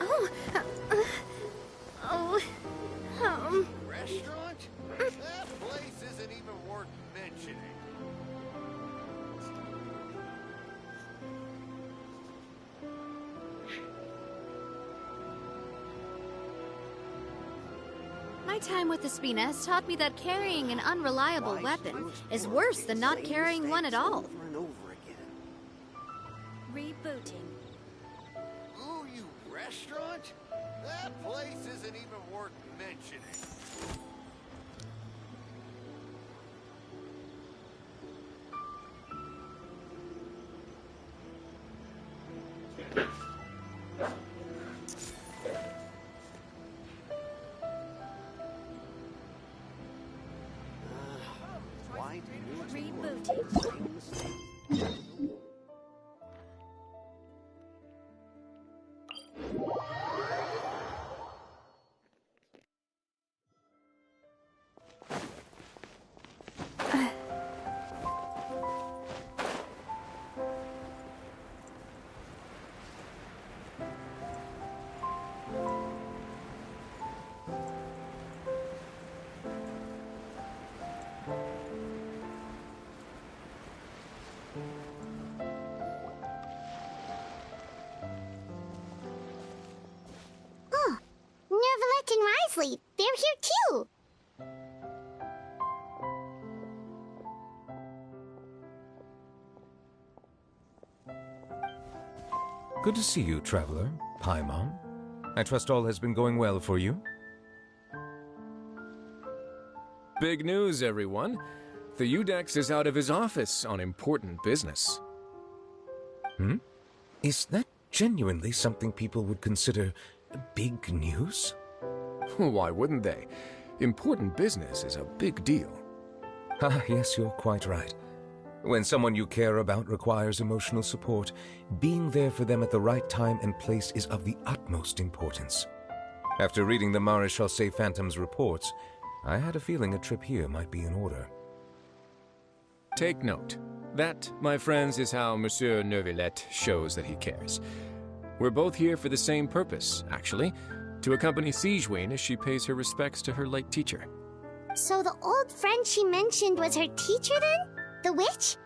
Oh, oh, Restaurant? That place isn't even worth mentioning. My time with the Spina has taught me that carrying an unreliable weapon is worse than not carrying one at all. Over and over again. Rebooting. Ooh, you restaurant? That place isn't even worth mentioning. Why do you Rebooting. Nervalette and Risley, they're here too! Good to see you, traveler. Paimon. I trust all has been going well for you? Big news, everyone. The Udex is out of his office on important business. Is that genuinely something people would consider big news? Why wouldn't they? Important business is a big deal. Ah, yes, you're quite right. When someone you care about requires emotional support, being there for them at the right time and place is of the utmost importance. After reading the Maréchal Phantom's reports, I had a feeling a trip here might be in order. Take note. That, my friends, is how Monsieur Nervalette shows that he cares. We're both here for the same purpose, actually, to accompany Sigewinne as she pays her respects to her late teacher. So the old friend she mentioned was her teacher then? The witch?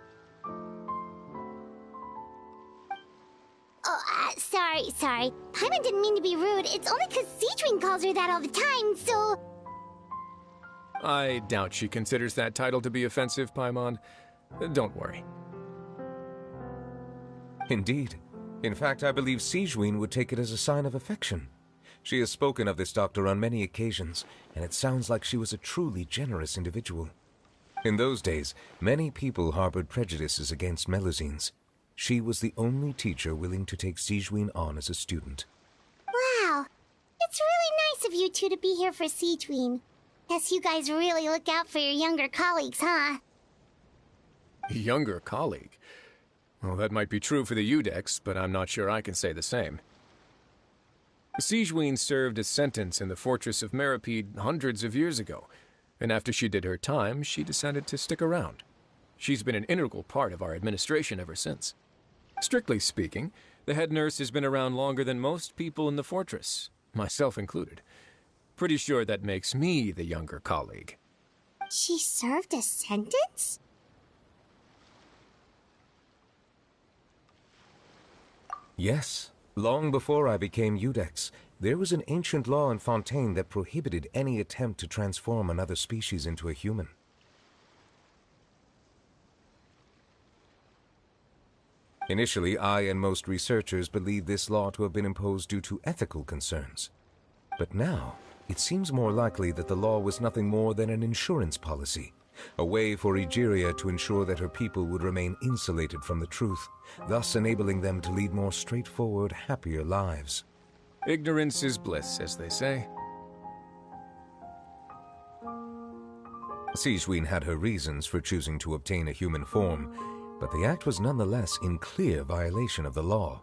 Oh, sorry. Paimon didn't mean to be rude. It's only because Sigewinne calls her that all the time, so... I doubt she considers that title to be offensive, Paimon. Don't worry. Indeed. In fact, I believe Sigewinne would take it as a sign of affection. She has spoken of this doctor on many occasions, and it sounds like she was a truly generous individual. In those days, many people harbored prejudices against Melusines. She was the only teacher willing to take Sigewinne on as a student. Wow. It's really nice of you two to be here for Sigewinne. Guess you guys really look out for your younger colleagues, huh? Younger colleague? Well, that might be true for the Udex, but I'm not sure I can say the same. Sigewinne served a sentence in the fortress of Meripede hundreds of years ago, and after she did her time, she decided to stick around. She's been an integral part of our administration ever since. Strictly speaking, the head nurse has been around longer than most people in the fortress, myself included. Pretty sure that makes me the younger colleague. She served a sentence? Yes. Long before I became Udex, there was an ancient law in Fontaine that prohibited any attempt to transform another species into a human. Initially, I and most researchers believed this law to have been imposed due to ethical concerns. But now, it seems more likely that the law was nothing more than an insurance policy, a way for Egeria to ensure that her people would remain insulated from the truth, thus enabling them to lead more straightforward, happier lives. Ignorance is bliss, as they say. Sigewinne had her reasons for choosing to obtain a human form, but the act was nonetheless in clear violation of the law.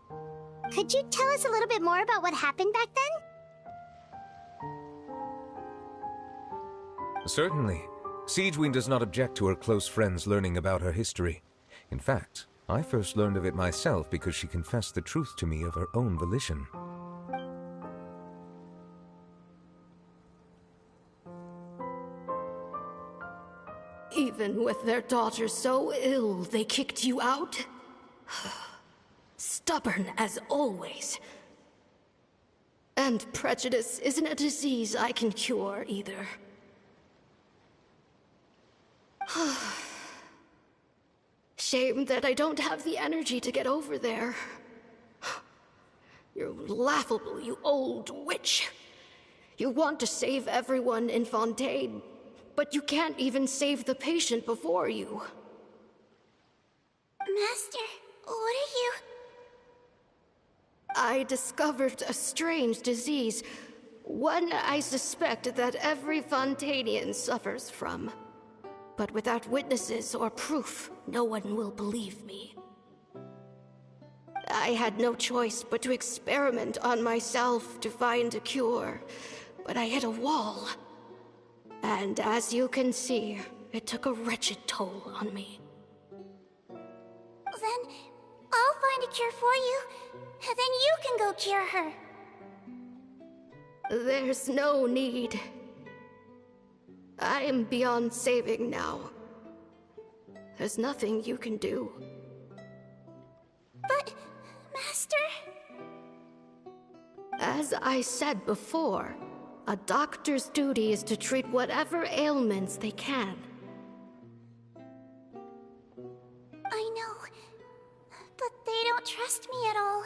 Could you tell us a little bit more about what happened back then? Certainly. Sigewinne does not object to her close friends learning about her history. In fact, I first learned of it myself because she confessed the truth to me of her own volition. even with their daughter so ill they kicked you out? Stubborn as always. And prejudice isn't a disease I can cure either. Shame that I don't have the energy to get over there. You're laughable, you old witch. You want to save everyone in Fontaine, but you can't even save the patient before you. Master, what are you... I discovered a strange disease, one I suspect that every Fontainian suffers from. But without witnesses or proof, no one will believe me. I had no choice but to experiment on myself to find a cure, but I hit a wall. And as you can see, it took a wretched toll on me. Then I'll find a cure for you, and then you can go cure her. There's no need. I am beyond saving now. There's nothing you can do. But, Master... As I said before, a doctor's duty is to treat whatever ailments they can. I know, but they don't trust me at all.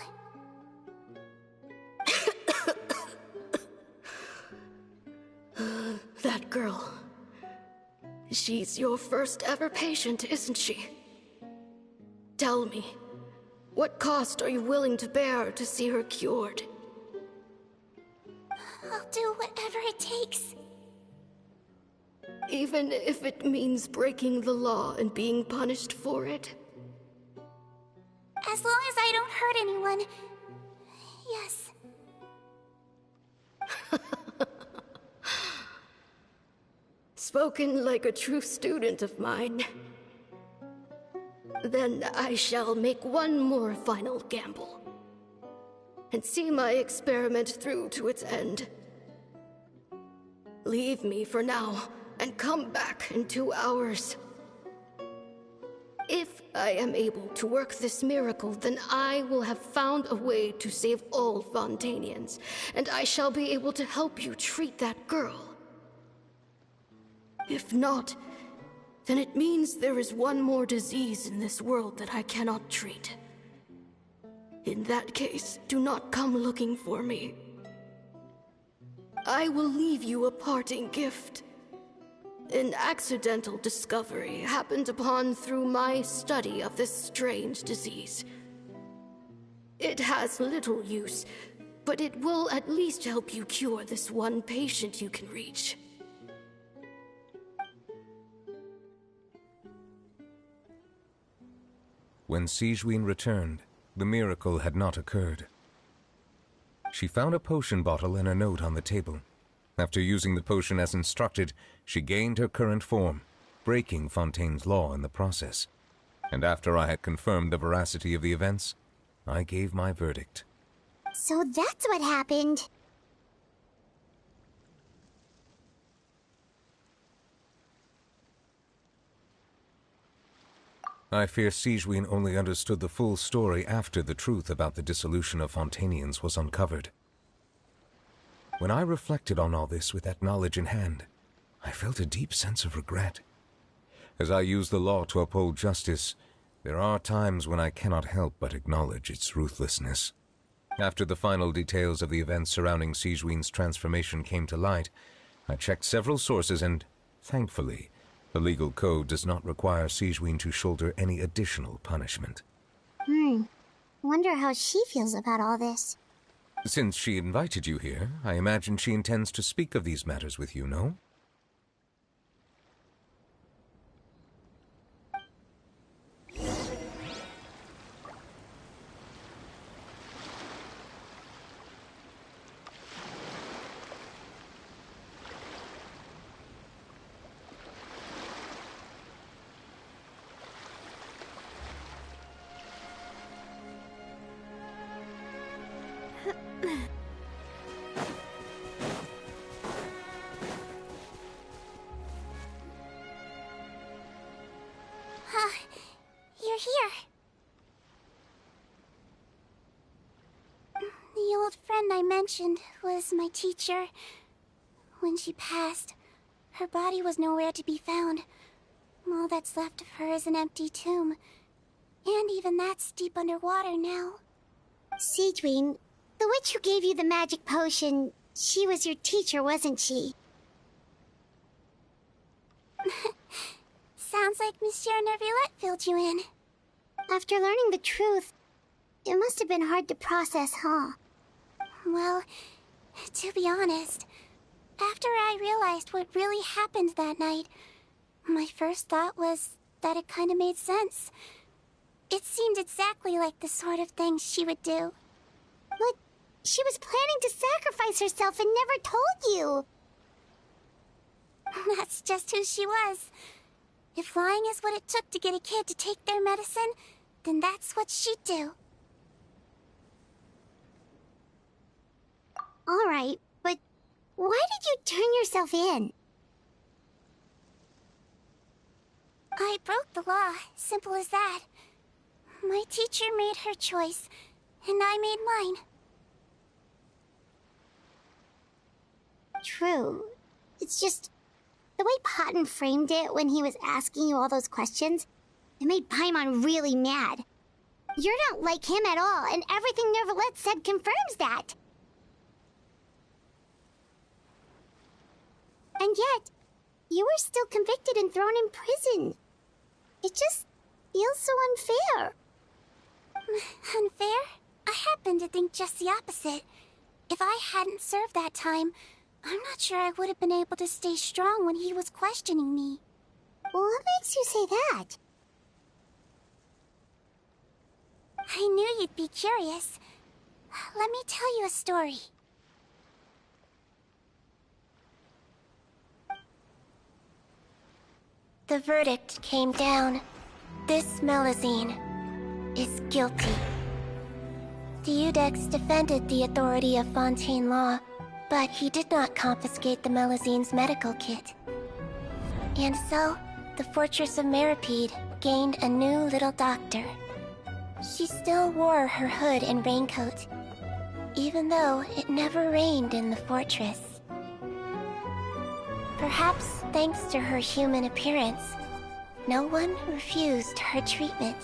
That girl. She's your first ever patient, isn't she? Tell me, what cost are you willing to bear to see her cured? I'll do whatever it takes. Even if it means breaking the law and being punished for it? As long as I don't hurt anyone. Yes. Spoken like a true student of mine. Then I shall make one more final gamble. And see my experiment through to its end. Leave me for now, and come back in 2 hours. If I am able to work this miracle, then I will have found a way to save all Fontainians, and I shall be able to help you treat that girl. If not, then it means there is one more disease in this world that I cannot treat. In that case, do not come looking for me. I will leave you a parting gift. An accidental discovery happened upon through my study of this strange disease. It has little use, but it will at least help you cure this one patient you can reach. When Sigewinne returned, the miracle had not occurred. She found a potion bottle and a note on the table. After using the potion as instructed, she gained her current form, breaking Fontaine's law in the process. And after I had confirmed the veracity of the events, I gave my verdict. So that's what happened. I fear Sigewinne only understood the full story after the truth about the dissolution of Fontainians was uncovered. When I reflected on all this with that knowledge in hand, I felt a deep sense of regret. As I use the law to uphold justice, there are times when I cannot help but acknowledge its ruthlessness. After the final details of the events surrounding Sigewinne's transformation came to light, I checked several sources and, thankfully, the legal code does not require Sigewinne to shoulder any additional punishment. Wonder how she feels about all this. Since she invited you here, I imagine she intends to speak of these matters with you, no? The old friend I mentioned was my teacher. When she passed, her body was nowhere to be found. All that's left of her is an empty tomb. And even that's deep underwater now. Sigewinne, the witch who gave you the magic potion, she was your teacher, wasn't she? Sounds like Monsieur Neuvillette filled you in. After learning the truth, it must have been hard to process, huh? Well, to be honest, after I realized what really happened that night, my first thought was that it kinda made sense. It seemed exactly like the sort of thing she would do. But she was planning to sacrifice herself and never told you! That's just who she was. If lying is what it took to get a kid to take their medicine, then that's what she'd do. Alright, but why did you turn yourself in? I broke the law, simple as that. My teacher made her choice, and I made mine. True. It's just the way Potton framed it when he was asking you all those questions, it made Paimon really mad. You're not like him at all, and everything Neuvillette said confirms that. And yet, you were still convicted and thrown in prison. It just feels so unfair. Unfair? I happen to think just the opposite. If I hadn't served that time, I'm not sure I would have been able to stay strong when he was questioning me. What makes you say that? I knew you'd be curious. Let me tell you a story. The verdict came down. This Melusine is guilty. The Iudex defended the authority of Fontaine law, but he did not confiscate the Melusine's medical kit. And so, the fortress of Meripede gained a new little doctor. She still wore her hood and raincoat, even though it never rained in the fortress. Perhaps thanks to her human appearance, no one refused her treatment.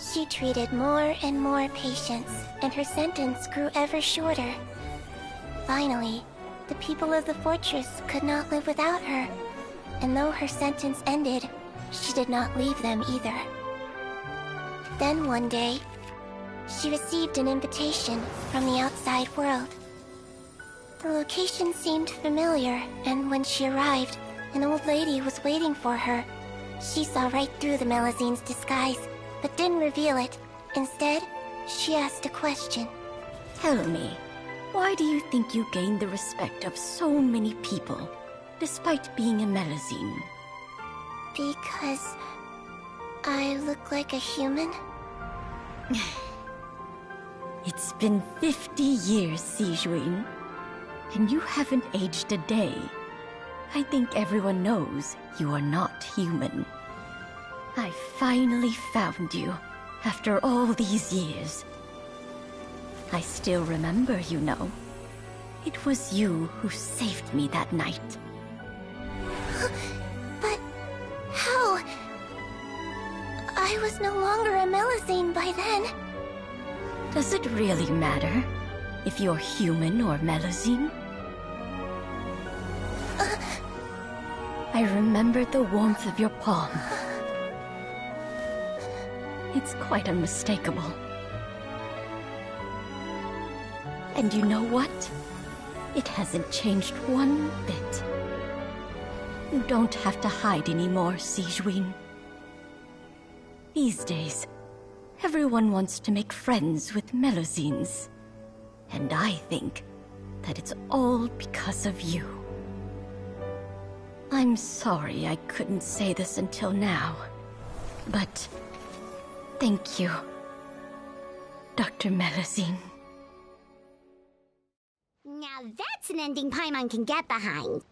She treated more and more patients, and her sentence grew ever shorter. Finally, the people of the fortress could not live without her, and though her sentence ended, she did not leave them either. Then one day, she received an invitation from the outside world. The location seemed familiar, and when she arrived, an old lady was waiting for her. She saw right through the Melusine's disguise, but didn't reveal it. Instead, she asked a question. Tell me, why do you think you gained the respect of so many people, despite being a Melusine? Because I look like a human? It's been 50 years, Sigewinne, and you haven't aged a day. I think everyone knows you are not human. I finally found you, after all these years. I still remember, you know. It was you who saved me that night. But how? I was no longer a Melusine by then. Does it really matter if you're human or Melusine? I remember the warmth of your palm. It's quite unmistakable. And you know what? It hasn't changed one bit. You don't have to hide anymore, Sigewinne. These days, everyone wants to make friends with Melusines. And I think that it's all because of you. I'm sorry I couldn't say this until now, but thank you, Dr. Melusine. Now that's an ending Paimon can get behind.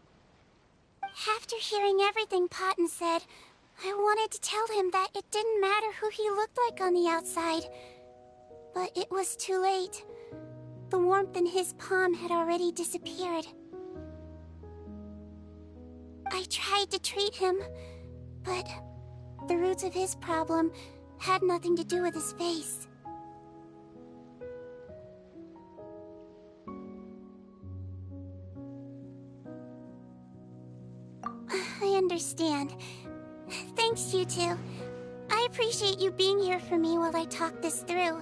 After hearing everything Potton said, I wanted to tell him that it didn't matter who he looked like on the outside. But it was too late. the warmth in his palm had already disappeared. I tried to treat him, but the roots of his problem had nothing to do with his face. I understand. Thanks, you two. I appreciate you being here for me while I talk this through.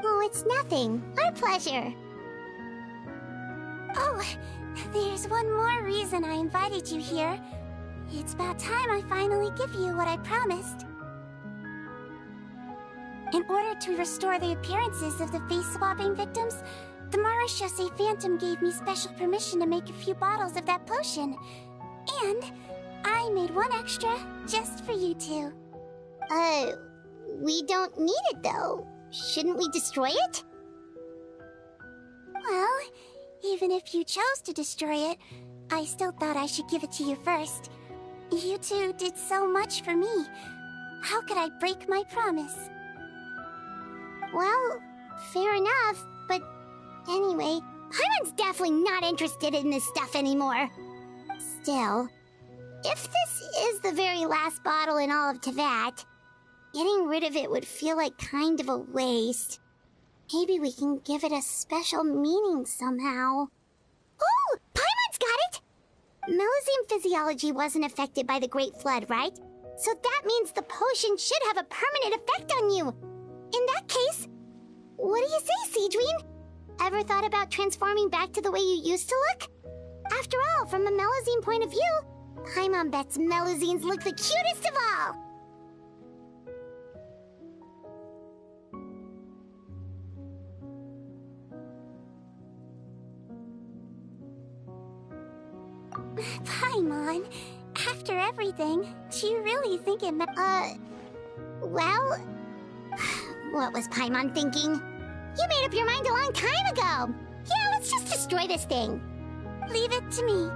Oh, it's nothing. Our pleasure. Oh, there's one more reason I invited you here. It's about time I finally give you what I promised. In order to restore the appearances of the face-swapping victims, the Marechaussee Phantom gave me special permission to make a few bottles of that potion. And I made one extra just for you two. We don't need it though. Shouldn't we destroy it? Well, even if you chose to destroy it, I still thought I should give it to you first. You two did so much for me. How could I break my promise? Well, fair enough, but anyway, Paimon's definitely not interested in this stuff anymore. Still, if this is the very last bottle in all of Teyvat, getting rid of it would feel like kind of a waste. Maybe we can give it a special meaning somehow. Oh, Paimon's got it! Melusine physiology wasn't affected by the Great Flood, right? So that means the potion should have a permanent effect on you. In that case, what do you say, Sigewinne? Ever thought about transforming back to the way you used to look? After all, from a Melusine point of view, Paimon bets Melusines look the cutest of all! Paimon, after everything, do you really think it Well... What was Paimon thinking? You made up your mind a long time ago! Yeah, let's just destroy this thing! Leave it to me.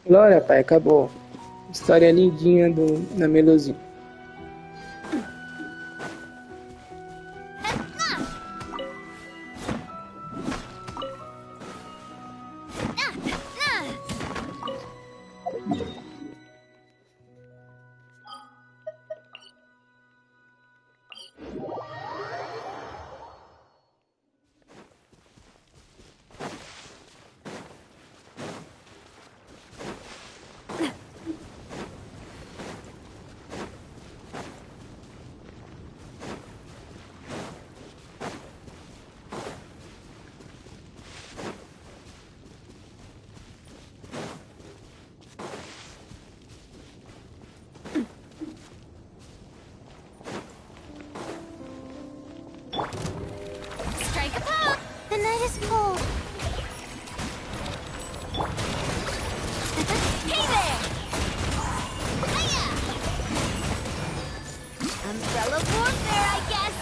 Glória, pai, acabou. História lindinha da Melusine. Strike a pose! The night is cold. Hey there! Hiya! Umbrella warfare, I guess!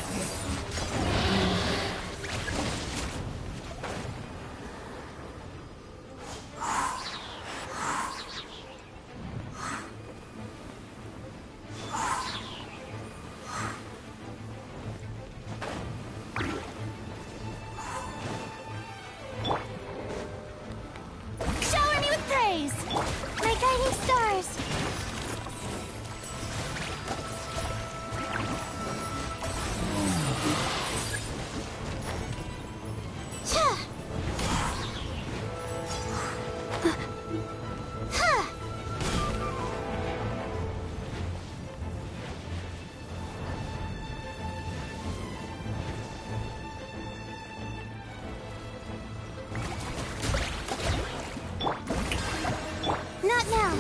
Shower me with praise! My guiding stars! Not now.